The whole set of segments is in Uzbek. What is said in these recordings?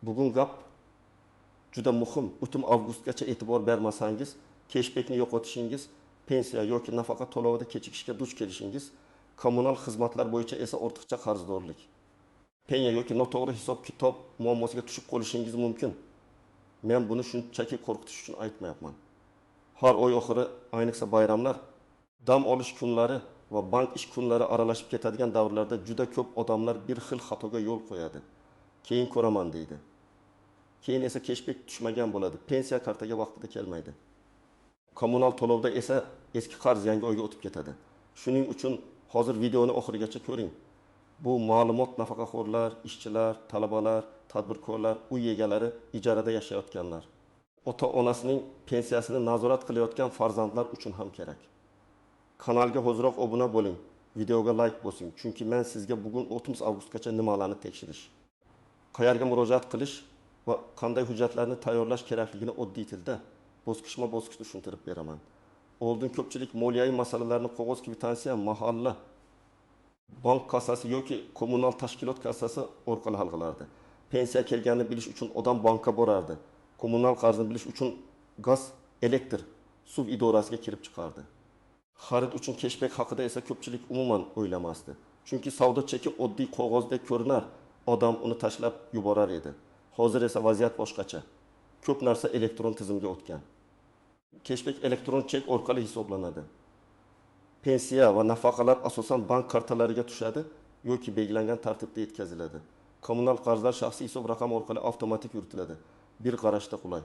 Bugun gap juda muhim. O'tim avgustgacha e'tibor bermasangiz, cashbackni yo'qotishingiz, pensiya yoki nafaqa to'lovida kechikishga duch kelishingiz, kommunal xizmatlar bo'yicha esa ortiqcha qarzdorlik, penya yoki noto'g'ri hisob-kitob muammosiga tushib qolishingiz mumkin. Men buni shunchaki qo'rqitish uchun aytmayapman. Har oy oxiri, ayniqsa bayramlar, dam olish kunlari va bank ish kunlari aralashib ketadigan davrlarda juda ko'p odamlar bir xil xatoga yo'l qo'yadi. Keyin ko'raman deydi. Keyin esa cashback tushmagan bo'ladi. Pensiya kartaga vaqtida kelmaydi. Kommunal to'lovda esa eski qarz yangi oyga o'tib ketadi. Shuning uchun hozir videoni oxirigacha ko'ring. Bu ma'lumot nafaqaxo'rlar, ishchilar, talabalar, tadbirkorlar, uy egalari, ijarada yashayotganlar, ota-onasining pensiyasini nazorat qilayotgan farzandlar uchun ham kerak. Kanalga hoziroq obuna bo'ling, videoga like bosing, chunki men sizga bugun 30 avgustgacha nimalarni tekshirish, qayerga murojaat qilish va qanday hujjatlarni tayyorlash kerakligini oddiy tilda bosqichma-bosqich tushuntirib beraman. Oldin ko'pchilik moliyaviy masalalarni qog'oz kvitansiya, mahalla, bank kassasi yoki kommunal tashkilot kassasi orqali hal qilardi. Pensiya kelganini bilish uchun odam bankka borardi. Kommunal qarzni bilish uchun gaz, elektr, suv idorasiga kirib chiqardi. Xarid uchun cashback haqida esa ko'pchilik umuman o'ylamasdi. Chunki savdo cheki oddiy qog'ozdek ko'rinar, odam uni tashlab yuborar edi. Hozir esa vaziyat boshqacha. Ko'p narsa elektron tizimga o'tgan. Cashback elektron chek orqali hisoblanadi. Pensiya va nafaqalar asosan bank kartalariga tushadi yoki belgilangan tartibda yetkaziladi. Kommunal qarzlar shaxsiy hisob raqami orqali avtomatik yuritiladi. Bir qarashda qulay.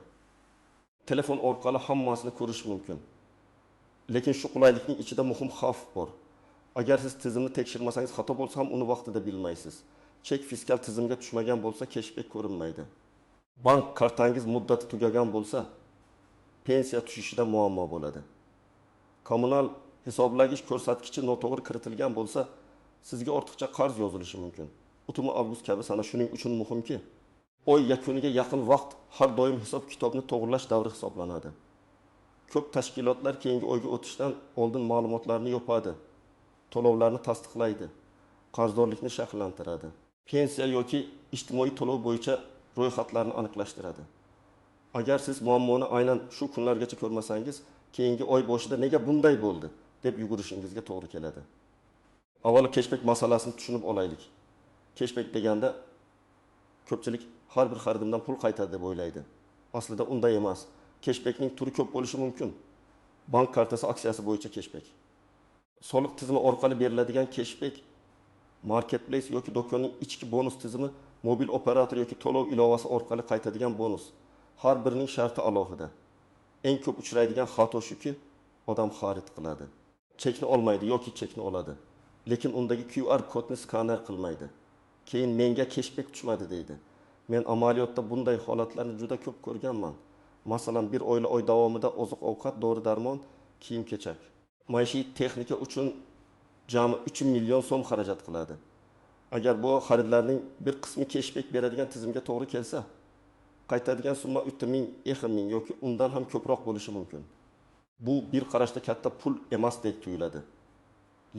Telefon orqali hammasini ko'rish mumkin. Lekin shu qulaylikning ichida muhim xavf bor. Agar siz tizimni tekshirmasangiz, xato bo'lsa ham uni vaqtida bilmaysiz. Chek fiskal tizimga tushmagan bo'lsa, cashback ko'rinmaydi. Bank kartangiz muddati tugagan bo'lsa, pensiya tushishida muammo bo'ladi. Kommunal hisoblagich ko'rsatkichi noto'g'ri kiritilgan bo'lsa, sizga ortiqcha qarz yozilishi mumkin. 30 avgust kabi sana shuning uchun muhimki, oy yakuniga yaqin vaqt har doim hisob-kitobni to'g'rilash davri hisoblanadi. Ko'p tashkilotlar keyingi oyga o'tishdan oldin ma'lumotlarni yopadi, to'lovlarni tasdiqlaydi, qarzdorlikni shakllantiradi. Pensiya yoki ijtimoiy to'lov bo'yicha ro'yxatlarni aniqlashtiradi. Agar siz muammoni aynan shu kunlargacha ko'rmasangiz, keyingi oy boshida nega bunday bo'ldi deb yugurishingizga to'g'ri keladi. Avvalo cashback masalasini tushunib olaylik. Cashback deganda ko'pchilik har bir xaridimdan pul qaytadi deb o'ylaydi. Aslida unday emas. Cashbackning turi ko'p bo'lishi mumkin. Bank kartasi aksiyasi bo'yicha cashback, soliq tizimi orqali beriladigan cashback, marketplace yoki do'konning ichki bonus tizimi, mobil operator yoki to'lov ilovasi orqali qaytadigan bonus. Har birining sharti alohida. Eng ko'p uchraydigan xato shuki, odam xarid qiladi. Chekni olmaydi yoki chekni oladi. Lekin undagi QR kodni skaner qilmaydi. Keyin menga cashback tushmadi deydi. Men amaliyotda bunday holatlarni juda ko'p ko'rganman. Masalan, bir oila oy davomida oziq-ovqat, dori-darmon, kiyim-kechak, maishiy texnika uchun jami 3 million so'm xarajat qiladi. Agar bu xaridlarning bir qismi cashback beradigan tizimga to'g'ri kelsa, qaytadigan summa 3000, 2000 yoki undan ham ko'proq bo'lishi mumkin. Bu bir qarashda katta pul emasdek tuyuladi.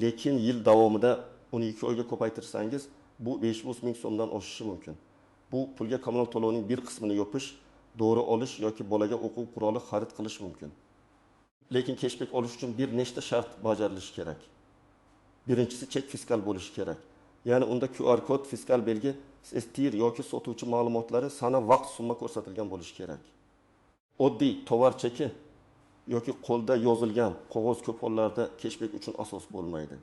Lekin yil davomida 12 oyga ko'paytirsangiz, bu 500 ming so'mdan oshishi mumkin. Bu pulga kommunal to'lovning bir qismini yopish, dori olish yoki bolaga o'quv quroli xarid qilish mumkin. Lekin cashback olish uchun bir nechta shart bajarilishi kerak. Birinchisi, chek fiskal bo'lishi kerak. Ya'ni unda QR kod, fiskal belgi, STIR yoki sotuvchi ma'lumotlari, sana, vaqt, summa ko'rsatilgan bo'lishi kerak. Oddiy tovar cheki yoki qo'lda yozilgan qog'oz ko'p hollarda cashback uchun asos bo'lmaydi.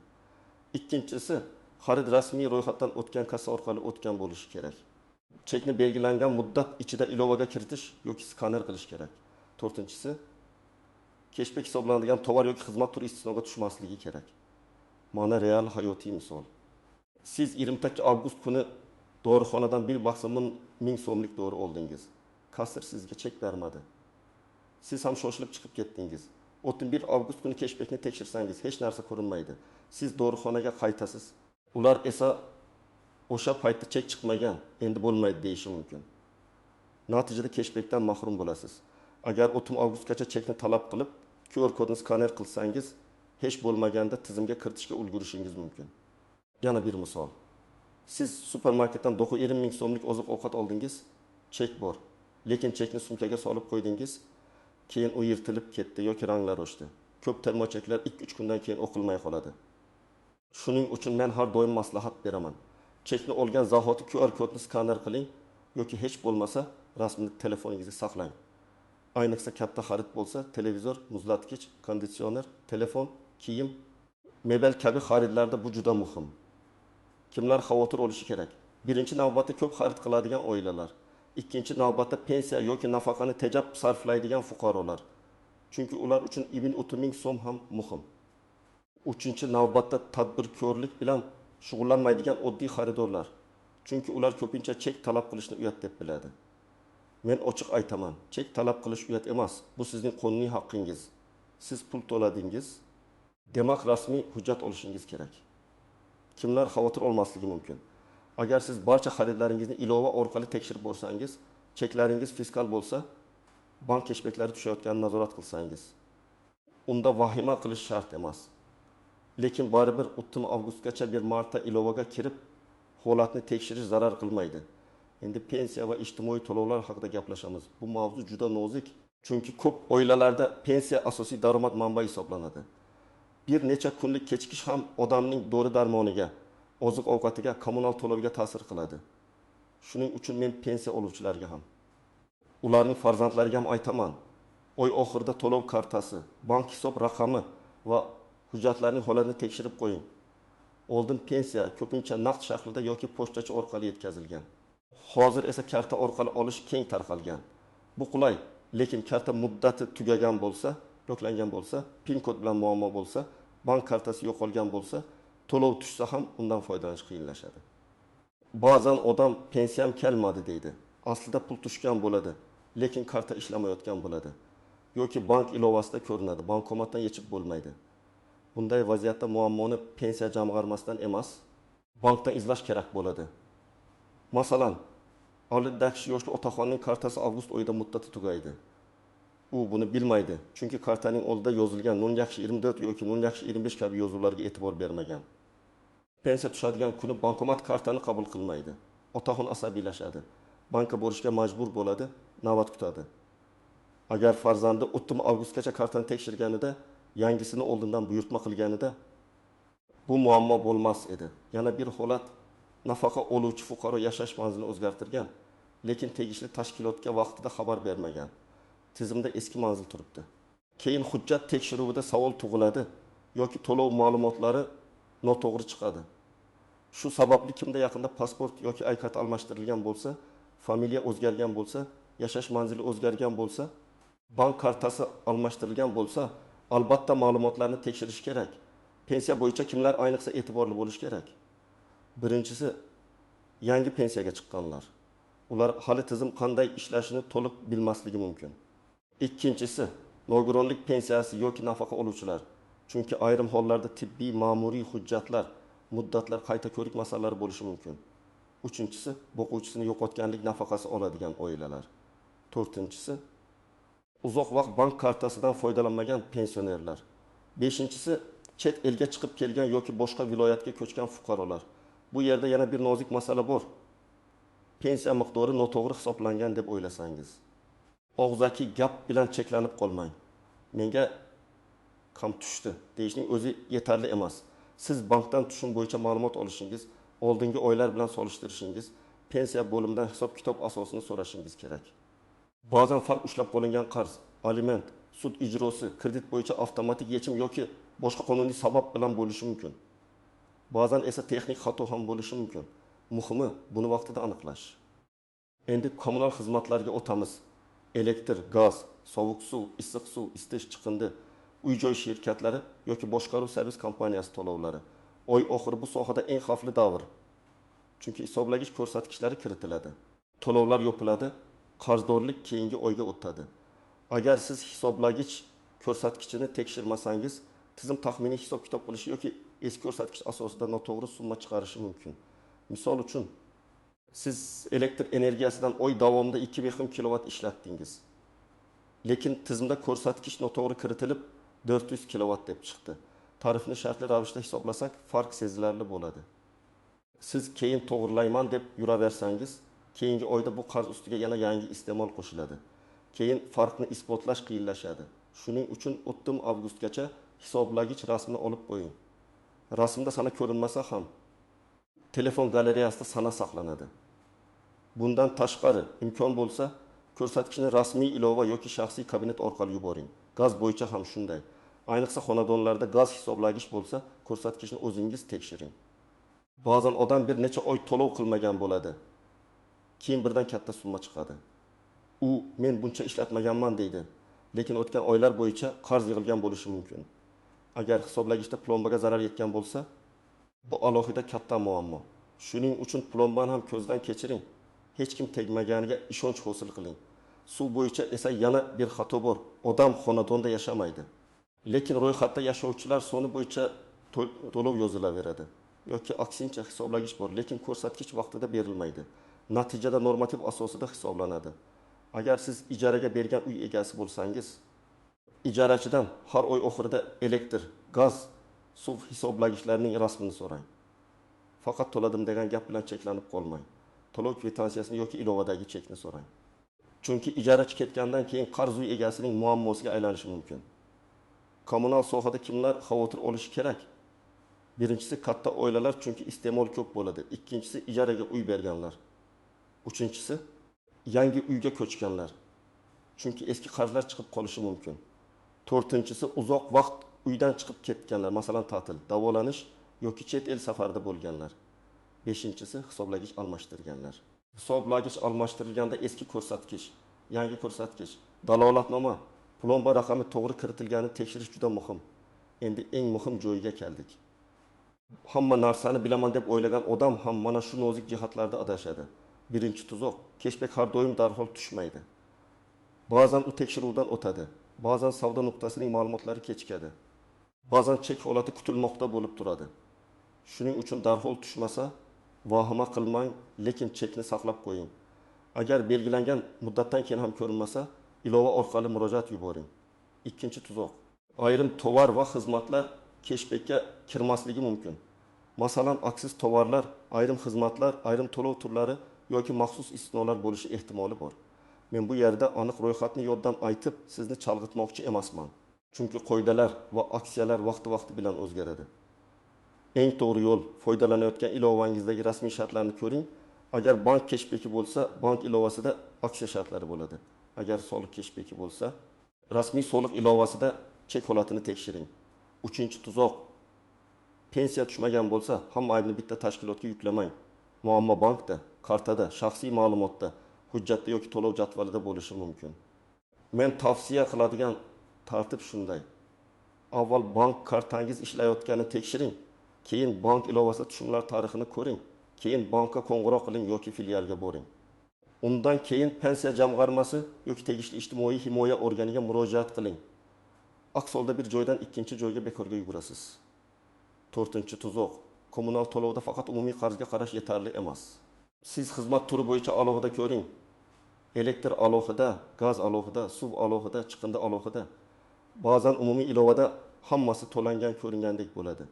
Ikkinchisi, xarid rasmiy ro'yxatdan o'tgan kassa orqali o'tgan bo'lishi kerak. Chekni belgilangan muddat ichida ilovaga kiritish yoki skaner qilish kerak. To'rtinchisi, cashback hisoblanadigan tovar yoki xizmat turi istisnoga tushmasligi kerak. Mana real hayotiy misol. Siz 20 avgust kuni dorixonadan bir maksimum 1000 so'mlik dori oldingiz. Kassir sizga chek bermadi. Siz ham shoshilib chiqib ketdingiz. 31 avgust kuni cashbackni tekshirsangiz hech narsa ko'rinmaydi. Siz dorixonaga qaytasiz. Ular esa o'sha paytda chek chiqmagan, endi bo'lmaydi deyishi mumkin. Natijada cashbackdan mahrum bo'lasiz. Agar 30 avgustgacha chekni talab qilib, QR kodni skaner qilsangiz, hech bo'lmaganda tizimga kiritishga ulgurishingiz mumkin. Yana bir misol. Siz supermarketdan 9,5 ming so'mlik oziq-ovqat oldingiz, chek bor. Lekin chekni sumkaga solib qo'ydingiz, keyin u yirtilib ketdi yoki ranglar o'chdi. Ko'p termocheklar 2-3 kundan keyin o'qilmay qoladi. Shuning uchun men har doim maslahat beraman. Chekni olgan zahoti QR kodni skaner qiling yoki hech bo'lmasa rasmni telefoningizga saqlang. Ayniqsa katta xarid bo'lsa, televizor, muzlatgich, konditsioner, telefon, kiyim, mebel kabi xaridlarda bu juda muhim. Kimlar xavotir olishi kerak? Birinchi navbatda ko'p xarid qiladigan oilalar. Ikkinchi navbatda pensiya yoki nafaqani tejab sarflaydigan fuqarolar. Chunki ular uchun ibn 30 ming so'm ham muhim. Uchinchi navbatda tadbirkorlik bilan shug'ullanmaydigan oddiy xaridorlar. Chunki ular ko'pincha chek talab qilishni uyat deb biladi. Men ochiq aytaman, chek talab qilish uyat emas. Bu sizning qonuniy haqqingiz. Siz pul to'ladingiz, demak rasmiy hujjat olishingiz kerak. Kimlar xavotir olmasligi mumkin? Agar siz barcha xaridlaringizni ilova orqali tekshirib borsangiz, cheklaringiz fiskal bo'lsa, bank keshbeklari tushayotganini nazorat qilsangiz, unda vahima qilish shart emas. Lekin baribir 30 avgustgacha bir marta ilovaga kirib, holatni tekshirish zarar qilmaydi. Endi pensiya va ijtimoiy to'lovlar haqida gaplashamiz. Bu mavzu juda nozik, chunki ko'p oilalarda pensiya asosiy daromad manbai hisoblanadi. Bir necha kunlik kechikish ham odamning dori-darmoniga, oziq-ovqatiga, kommunal to'lovga ta'sir qiladi. Shuning uchun men pensiya oluvchilarga ham, ularning farzandlariga ham aytaman. Oy oxirida to'lov kartasi, bank hisob raqami va hujjatlarning holatini tekshirib qo'ying. Oldin pensiya ko'pincha naqd shaklida yoki pochtachi orqali yetkazilgan. Hozir esa karta orqali olish keng tarqalgan. Bu qulay, lekin karta muddati tugagan bo'lsa, bloklangan bo'lsa, PIN kod bilan muammo bo'lsa, bank kartasi yo'qolgan bo'lsa, to'lov tushsa ham undan foydalanish qiyinlashadi. Ba'zan odam pensiyam kelmadi deydi. Aslida pul tushgan bo'ladi, lekin karta ishlamayotgan bo'ladi. Yoki bank ilovasida ko'rinadi, bankomatdan yechib bo'lmaydi. Bunday vaziyatda muammoni pensiya jamg'armasidan emas, bankdan izlash kerak bo'ladi. Masalan, oldidagi yoshli otaxonning kartasi avgust oyida muddati tugaydi. U buni bilmaydi, chunki kartaning oldida yozilgan 0-24 yoki 0-25 kabi yozuvlarga e'tibor bermagan. Pensiya tushadigan kuni bankomat kartani qabul qilmaydi. Otaxon asabiylashadi. Bankka borishga majbur bo'ladi, navbat kutadi. Agar farzandi 30 avgustgacha kartani tekshirganida, yangisini oldindan buyurtma qilganida bu muammo bo'lmas edi. Yana bir holat, nafaqa oluvchi fuqaro yashash manzilini o'zgartirgan, lekin tegishli tashkilotga vaqtida xabar bermagan. Tizimda eski manzil turibdi. Keyin hujjat tekshiruvida savol tug'iladi yoki to'lov ma'lumotlari noto'g'ri chiqadi. Shu sababli kimda yaqinda pasport yoki ay-kart almashtirilgan bo'lsa, familiya o'zgargan bo'lsa, yashash manzili o'zgargan bo'lsa, bank kartasi almashtirilgan bo'lsa, albatta ma'lumotlarni tekshirish kerak. Pensiya bo'yicha kimlar ayniqsa e'tiborli bo'lish kerak? Birinchisi, yangi pensiyaga chiqqanlar. Ular hali tizim qanday ishlashini to'liq bilmasligi mumkin. Ikkinchisi, nogironlik pensiyasi yoki nafaqa oluvchilar. Chunki ayrim hollarda tibbiy, ma'muriy hujjatlar, muddatlar, qayta ko'rik masalalari bo'lishi mumkin. Uchinchisi, boquvchisini yo'qotganlik nafaqasi oladigan oilalar. To'rtinchisi, uzoq vaqt bank kartasidan foydalanmagan pensionerlar. Beshinchisi, chet elga chiqib kelgan yoki boshqa viloyatga ko'chgan fuqarolar. Bu yerda yana bir nozik masala bor. Pensiya miqdori noto'g'ri hisoblangan deb o'ylasangiz, og'zaki gap bilan cheklanib qolmang. Menga kam tushdi deyishning o'zi yetarli emas. Siz bankdan tushum bo'yicha ma'lumot olishingiz, oldingi oylar bilan solishtirishingiz, pensiya bo'limidan hisob-kitob asosini so'rashingiz kerak. Ba'zan farq ushlab qolingan qarz, aliment, sud ijrosi, kredit bo'yicha avtomatik yechim yoki boshqa qonuniy sabab bilan bo'lishi mumkin. Ba'zan esa texnik xato ham bo'lishi mumkin. Muhimi buni vaqtida aniqlash. Endi kommunal xizmatlarga o'tamiz. Elektr, gaz, sovuq suv, issiq suv, isitish, chiqindi, uy-joy shirkatlari yoki boshqaruv servis kompaniyasi to'lovlari. Oy oxiri bu sohada eng xavfli davr. Chunki hisoblagich ko'rsatkichlari kiritiladi. To'lovlar yopiladi, qarzdorlik keyingi oyga o'tadi. Agar siz hisoblagich ko'rsatkichini tekshirmasangiz, tizim taxminiy hisob-kitob qilishi yoki eski ko'rsatkich asosida noto'g'ri summa chiqarishi mumkin. Misol uchun, siz elektr energiyasidan oy davomida 2000 kilovat ishlatdingiz. Lekin tizimda ko'rsatkich noto'g'ri kiritilib 400 kilovat deb chiqdi. Tarifni shartli ravishda hisoblasak, farq sezilarli bo'ladi. Siz keyin to'g'rilayman deb yuraversangiz, keyingi oyda bu qarz ustiga yana yangi iste'mol qo'shiladi. Keyin farqni isbotlash qiyinlashadi. Shuning uchun 30 avgustgacha hisoblagich rasmini olib qo'ying. Rasmda sana ko'rinmasa ham telefon galereyasida sana saqlanadi. Bundan tashqari imkon bo'lsa ko'rsatkichni rasmiy ilova yoki shaxsiy kabinet orqali yuboring. Gaz bo'yicha ham shunday. Ayniqsa xonadonlarda gaz hisoblagich bo'lsa, ko'rsatkichni o'zingiz tekshiring. Ba'zan odam bir necha oy to'lov qilmagan bo'ladi. Keyin birdan katta summa chiqadi. U men buncha ishlatmaganman deydi. Lekin o'tgan oylar bo'yicha qarz yig'ilgan bo'lishi mumkin. Agar hisoblagichda plombaga zarar yetgan bo'lsa, bu alohida katta muammo. Shuning uchun plombani ham ko'zdan kechiring. Hech kim tegmaganiga ishonch hosil qiling. Suv bo'yicha esa yana bir xato bor. Odam xonadonda yashamaydi. Lekin ro'yxatda yashovchilar soni bo'yicha to'lov yozilaveradi. Yoki aksincha hisoblagich bor, lekin ko'rsatkich vaqtida berilmaydi. Natijada normativ asosida hisoblanadi. Agar siz ijaraga bergan uy egasi bo'lsangiz, ijarachidan har oy oxirida elektr, gaz, suv hisoblagichlarining rasmini so'rang. Faqat to'ladim degan gap bilan cheklanib qolmang. To'lov kvitansiyasini yoki ilovadagi chekni so'rang. Chunki ijarachi ketgandan keyin qarz uy egasining muammosiga aylanishi mumkin. Kommunal sohada kimlar xavotir olishi kerak? Birinchisi katta oilalar, chunki iste'mol ko'p bo'ladi. Ikkinchisi ijaraga uy berganlar. Uchinchisi yangi uyga ko'chganlar. Chunki eski qarzlar chiqib qolishi mumkin. To'rtinchisi uzoq vaqt uydan chiqib ketganlar, masalan ta'til, davolanish yoki chet el safarida bo'lganlar. Beshinchisi hisoblagich almashtirganlar. Hisoblagich almashtirilganda eski ko'rsatkich, yangi ko'rsatkich, dalolatnoma, plomba raqami to'g'ri kiritilganini tekshirish juda muhim. Endi eng muhim joyiga keldik. Hamma narsani bilaman deb o'ylagan odam ham mana shu nozik jihatlarda adashadi. Birinchi tuzoq, cashback har doim darhol tushmaydi. Ba'zan u tekshiruvdan o'tadi. Ba'zan savdo nuqtasining ma'lumotlari kechikadi. Ba'zan chek holati kutilmoqda bo'lib turadi. Shuning uchun darhol tushmasa, vahima qilmang, lekin chekni saqlab qo'ying. Agar belgilangan muddatdan keyin ham ko'rinmasa, ilova orqali murojaat yuboring. Ikkinchi tuzoq, ayrim tovar va xizmatlar cashbackka kirmasligi mumkin. Masalan, aksiz tovarlar, ayrim xizmatlar, ayrim to'lov turlari yoki maxsus istisnolar bo'lishi ehtimoli bor. Men bu yerda aniq ro'yxatni yoddan aytib, sizni chalg'itmoqchi emasman. Chunki qoidalar va aksiyalar vaqti bilan o'zgaradi. Eng to'g'ri yo'l foydalanayotgan ilovangizdagi rasmiy shartlarni ko'ring. Agar bank cashbacki bo'lsa, bank ilovasida aksiya shartlari bo'ladi. Agar soliq cashbacki bo'lsa, rasmiy soliq ilovasida chek holatini tekshiring. Uchinchi tuzoq, pensiya tushmagan bo'lsa, hamma aybni bitta tashkilotga yuklamang. Muammo bankda, kartada, shaxsiy ma'lumotda, hujjatda yoki to'lov jadvalida bo'lishi mumkin. Men tavsiya qiladigan tartib shunday. Avval bank kartangiz ishlayotganini tekshiring, keyin bank ilovasida tushumlar tarixini ko'ring, keyin bankka qo'ng'iroq qiling yoki filialga boring. Undan keyin pensiya jamg'armasi yoki tegishli ijtimoiy himoya organiga murojaat qiling. Aks holda bir joydan ikkinchi joyga bekorga yugurasiz. To'rtinchi tuzoq, kommunal to'lovda faqat umumiy qarzga qarash yetarli emas. Siz xizmat turi bo'yicha alohida ko'ring. Elektr alohida, gaz alohida, suv alohida, chiqindi alohida. Ba'zan umumiy ilovada hammasi to'langan ko'ringandek bo'ladi.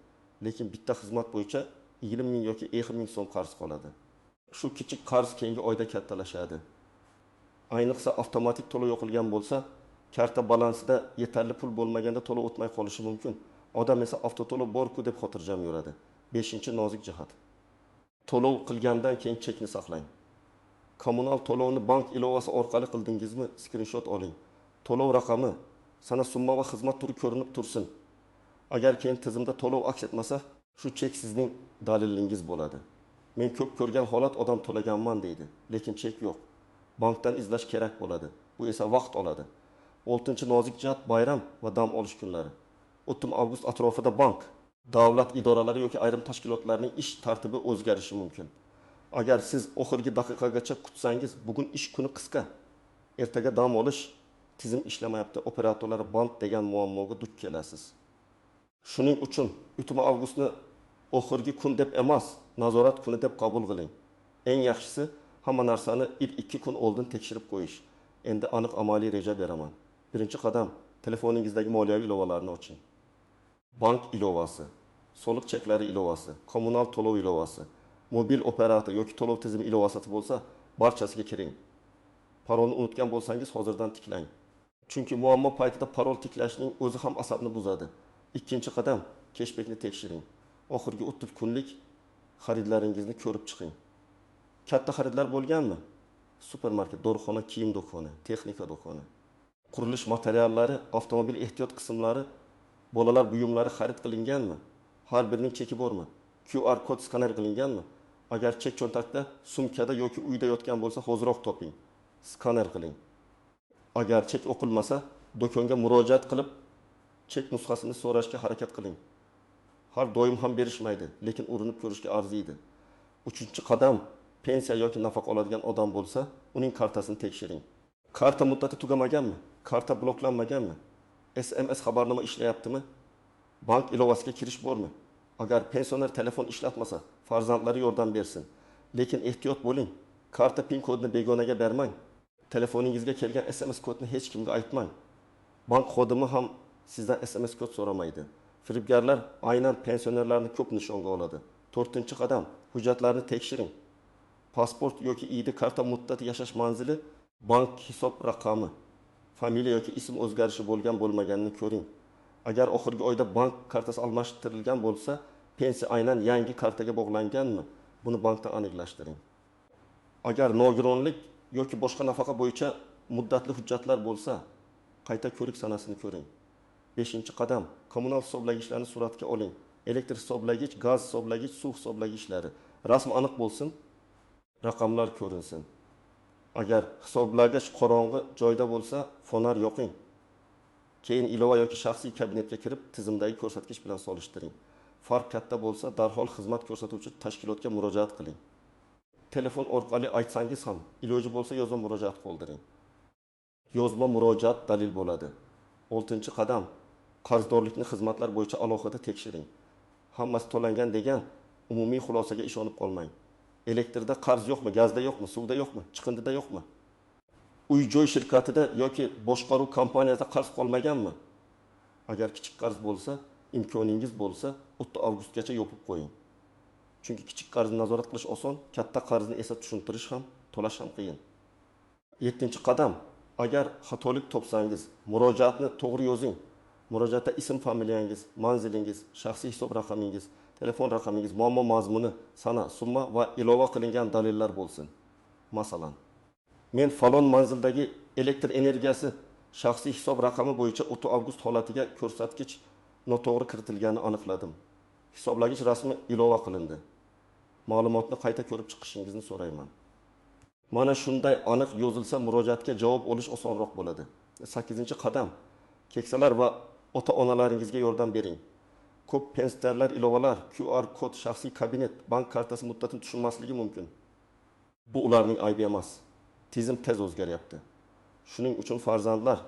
Lekin bitta xizmat bo'yicha 20 ming yoki 50 ming so'm qarz qoladi. Shu kichik qarz keyingi oyda kattalashadi. Ayniqsa avtomatik to'lov yo'qilgan bo'lsa, karta balansida yetarli pul bo'lmaganda to'lov o'tmay qolishi mumkin. Odam esa avtoto'lov bor-ku deb xotirjam yuradi. Beshinchi nozik jihat. To'lov qilgandan keyin chekni saqlang. Kommunal to'lovni bank ilovasi orqali qildingizmi, skrinshot oling. To'lov raqami, sana summa va xizmat turi ko'rinib tursin. Agar keyin tizimda to'lov aks etmasa, shu chek sizning dalilingiz bo'ladi. Men ko'p ko'rgan holat odam to'laganman deydi, lekin chek yo'q. Bankdan izlash kerak bo'ladi. Bu esa vaqt oladi. 6-nozik jihat bayram va dam olish kunlari. 30 avgust atrofida bank, davlat idoralari yoki ayrim tashkilotlarning ish tartibi o'zgarishi mumkin. Agar siz oxirgi daqiqagacha kutsangiz, bugun ish kuni qisqa. Ertaga dam olish, tizim ishlamayapti, operatorlar band degan muammoga duch kelasiz. Shuning uchun 30 avgustni oxirgi kun deb emas, nazorat kuni deb qabul qiling. Eng yaxshisi hamma narsani 2 kun oldin tekshirib qo'yish. Endi aniq amaliy reja beraman. Birinchi qadam, telefoningizdagi moliyaviy ilovalarni oching. Bank ilovasi, soliq cheklari ilovasi, kommunal to'lov ilovasi, mobil operator yoki to'lov tizimi ilovasi bo'lsa, barchasiga kiring. Parolni unutgan bo'lsangiz hozirdan tiklang. Chunki muammo paytida parol tiklashning o'zi ham asabni buzadi. Ikkinchi qadam, cashbackni tekshiring. Oxirgi 30 kunlik xaridlaringizni ko'rib chiqing. Katta xaridlar bo'lganmi? Supermarket, dorixona, kiyim do'koni, texnika do'koni, qurilish materiallari, avtomobil ehtiyot qismlari, bolalar buyumlari xarid qilinganmi? Har birining cheki bormi? QR kod skaner qilinganmi? Agar chek cho'ntakda, sumkada yoki uyda yotgan bo'lsa, hoziroq toping. Skaner qiling. Agar chek o'qilmasa, do'konga murojaat qilib, chek nusxasini so'rashga harakat qiling. Har doim ham berishmaydi, lekin urinib ko'rishga arziydi. Uchinchi qadam, pensiya yoki nafaqa oladigan odam bo'lsa, uning kartasini tekshiring. Karta muddati tugamaganmi? Karta bloklanmaganmi? SMS xabarnoma ishlayaptimi? Bank ilovasiga kirish bormi? Agar pensioner telefon ishlatmasa, farzandlari yordam bersin. Lekin ehtiyot bo'ling. Karta pin kodini begonaga bermang. Telefoningizga kelgan SMS kodni hech kimga aytmang. Bank xodimi ham sizdan SMS kod so'ramaydi. Firibgarlar aynan pensionerlarni ko'p nishonga oladi. 4-qadam, hujjatlarni tekshiring. Pasport yoki ID karta muddati yashash manzili, bank hisob raqami, familiya yoki ism o'zgarishi bo'lgan bo'lmaganini ko'ring. Agar oxirgi oyda bank kartasi almashtirilgan bo'lsa, pensiya aynan yangi kartaga bog'langanmi? Buni bankdan aniqlashtiring. Agar nogironlik yoki boshqa nafaqa bo'yicha muddatli hujjatlar bo'lsa, qayta ko'rik sanasini ko'ring. 5-qadam, kommunal hisoblagichlarni suratga oling. Elektr hisoblagich, gaz hisoblagich, suv hisoblagichlari rasmi aniq bo'lsin, raqamlar ko'rinsin. Agar hisoblagich qorong'i joyda bo'lsa, fonar yoqing. Keyin ilova yoki shaxsiy kabinetga kirib, tizimdagi ko'rsatkich bilan solishtiring. Farq katta bo'lsa, darhol xizmat ko'rsatuvchi tashkilotga murojaat qiling. Telefon orqali aytsangiz ham, iloji bo'lsa yozma murojaat qoldiring. Yozma murojaat dalil bo'ladi. 6-qadam, qarzdorlikni xizmatlar bo'yicha alohida tekshiring. Hammasi to'langan degan umumiy xulosaga ishonib qolmang. Elektrda qarz yo'qmi, gazda yo'qmi, suvda yo'qmi, chiqindida yo'qmi? Uy-joy shirkatida yoki boshqaruv kompaniyasida qarz qolmaganmi? Agar kichik qarz bo'lsa, imkoningiz bo'lsa, 30 avgustgacha yopib qo'ying. Chunki kichik qarzni nazorat qilish oson, katta qarzni esa tushuntirish ham, to'lash ham qiyin. 7-qadam, agar xatolik topsangiz, murojaatni to'g'ri yozing. Murojaatda ism, familiyangiz, manzilingiz, shaxsiy hisob raqamingiz, telefon raqamingiz, muammo mazmuni, sana, summa va ilova qilingan dalillar bo'lsin. Masalan, men falon manzildagi elektr energiyasi shaxsiy hisob raqami bo'yicha 30 avgust holatiga ko'rsatkich noto'g'ri kiritilganini aniqladim. Hisoblagich rasmi ilova qilindi. Ma'lumotni qayta ko'rib chiqishingizni so'rayman. Mana shunday aniq yozilsa, murojaatga javob olish osonroq bo'ladi. 8-qadam, keksalar va ota-onalaringizga yordam bering. Ko'p pensionerlar ilovalar, QR kod, shaxsiy kabinet, bank kartasi muddatini tushunmasligi mumkin. Bu ularning aybi emas. Tizim tez o'zgaryapti. Shuning uchun farzandlar,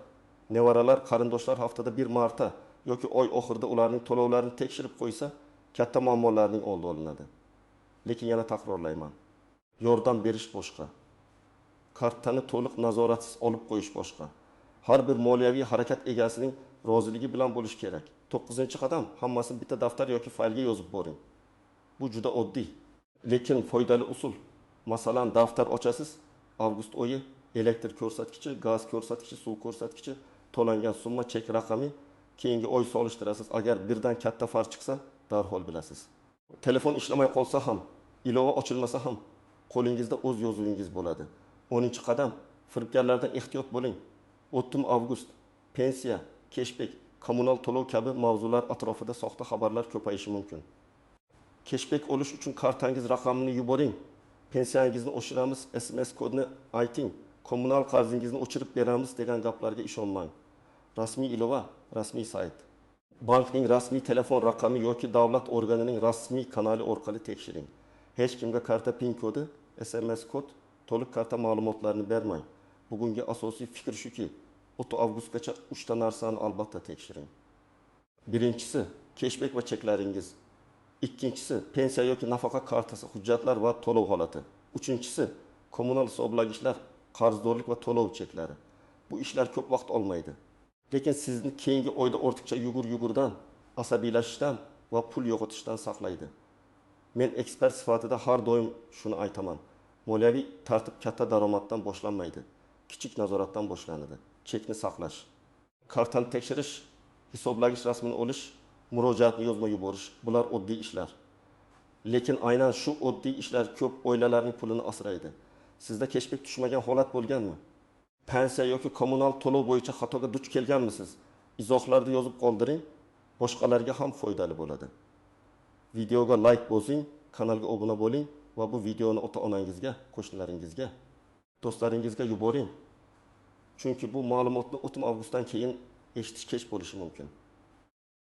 nevaralar, qarindoshlar haftada bir marta yoki oy oxirida ularning to'lovlarini tekshirib qo'ysa, katta muammolarning oldi olinadi. Lekin yana takrorlayman. Yordam berish boshqa. Kartani to'liq nazoratsiz olib qo'yish boshqa. Har bir moliyaviy harakat egasining roziligi bilan bo'lish kerak. 9-qadam, hammasini bitta daftar yoki faylga yozib boring. Bu juda oddiy, lekin foydali usul. Masalan, daftar ochasiz, avgust oyi elektr ko'rsatkichi, gaz ko'rsatkichi, suv ko'rsatkichi, to'langan summa, chek raqami, keyingi oy solishtirasiz. Agar birdan katta farq chiqsa, darhol bilasiz. Telefon ishlamay qolsa ham, ilova ochilmasa ham, qo'lingizda o'z yozuvingiz bo'ladi. 10-qadam, firibgarlardan ehtiyot bo'ling. 30 avgust, pensiya, cashback, kommunal to'lov kabi mavzular atrofida soxta xabarlar ko'payishi mumkin. Cashback olish uchun kartangiz raqamini yuboring. Pensiyangizni oshiramiz, SMS kodni ayting. Kommunal qarzingizni o'chirib beramiz degan gaplarga ishonmang. Rasmiy ilova, rasmiy sayt. Bankning rasmiy telefon raqami yoki davlat organining rasmiy kanali orqali tekshiring. Hech kimga karta pin kodi, SMS kod, to'liq karta ma'lumotlarini bermang. Bugungi asosiy fikr shuki, 30 avgustgacha 3 ta narsani albatta tekshiring. Birinchisi, cashback va cheklaringiz. Ikkinchisi, pensiya yoki nafaqa kartasi, hujjatlar va to'lov holati. Uchinchisi, kommunal hisoblagichlar, qarzdorlik va to'lov cheklari. Bu ishlar ko'p vaqt olmaydi. Lekin sizni keyingi oyda ortiqcha yugur-yugurdan, asabiylashishdan va pul yo'qotishdan saqlaydi. Men ekspert sifatida har doim shuni aytaman. Moliyaviy tartib katta daromaddan boshlanmaydi. Kichik nazoratdan boshlanadi. Chekni saqlash. Kartani tekshirish, hisoblagich rasmini olish, murojaatni yozma yuborish, bular oddiy ishlar. Lekin aynan shu oddiy ishlar ko'p oilalarning pulini asraydi. Sizda cashback tushmagan holat bo'lganmi? Pensiya yoki kommunal to'lov bo'yicha xatoga duch kelganmisiz? Izohlarda yozib qoldiring, boshqalarga ham foydali bo'ladi. Videoga like bosing, kanalga obuna bo'ling va bu videoni ota-onangizga, qo'shnilaringizga, do'stlaringizga yuboring. Chunki bu ma'lumotni 30 avgustdan keyin eshitish kech bo'lishi mumkin.